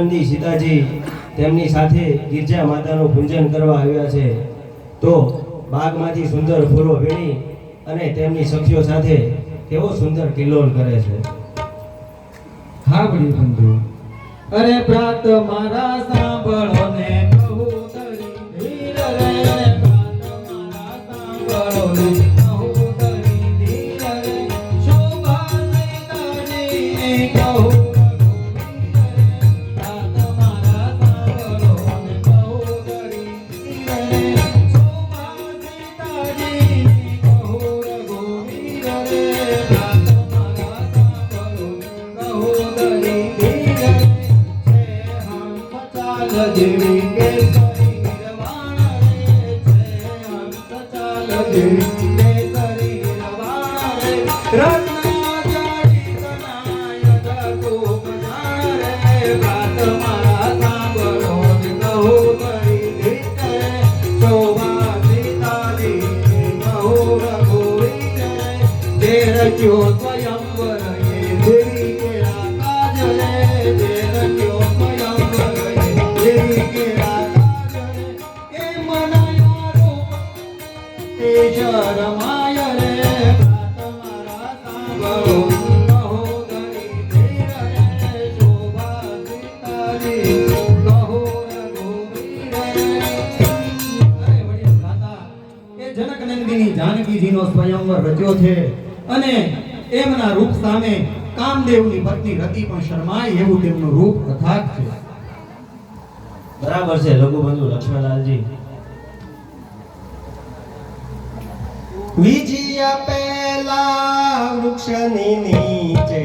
આનંદી સીતાજી તેમની સાથે ગિરજા માતાનું પૂજન કરવા આવ્યા છે, તો બાગમાંથી સુંદર ફૂલો વીણી અને તેમની સખીઓ સાથે કેવો સુંદર કિલ્લોલ કરે છે। હા વળી બંધુ, અરે પ્રાત મારા સાંભળો ને કહું તરી ધીર રે, પ્રાત મારા સાંભળો ને કહું તરી ધીર રે, શોભા સીતાજી કહું પ્રાત મારા સાંભળો ને કહું તરી ધીર રે, શોભા સીતાજી કહું રઘુવીર રે, પ્રાત મારા સાંભળો કહું તરી ધીર રે, જેવી કેસરી નિર્વાણ રે, છે હંસ ચાલ જેવી કેસરી નિર્વાણ રે, રત્ના જડિત નાયક ખૂબ જાણ રે, પ્રાત મારા સાંભળો ને કહું તરી ધીર રે, શોભા સીતાજી કહું રઘુવીર રે, જે રચ્યો સ્વયંવર એ જેવી કેળા કાજ રે, જે રચ્યો સ્વયંવર જેવી કેળા કાજ રે, એ મનાયા રૂપ એ શરમાય રે, પ્રાત મારા સાંભળો કહું તરી ધીર રે, શોભા સીતાજી કહું રઘુવીર રે। અરે વડીલ ભ્રાતા, એ જનકનંદિની જાનકીજીનો સ્વયંવર રચ્યો છે અને એમના રૂપ સામે કામદેવની પત્ની રતિ પણ શરમાય એવું તેમનું રૂપ અથાગ છે। બરાબર છે લઘુબંધુ લક્ષ્મણલાલજી। વિજયા પહેલા વૃક્ષની નીચે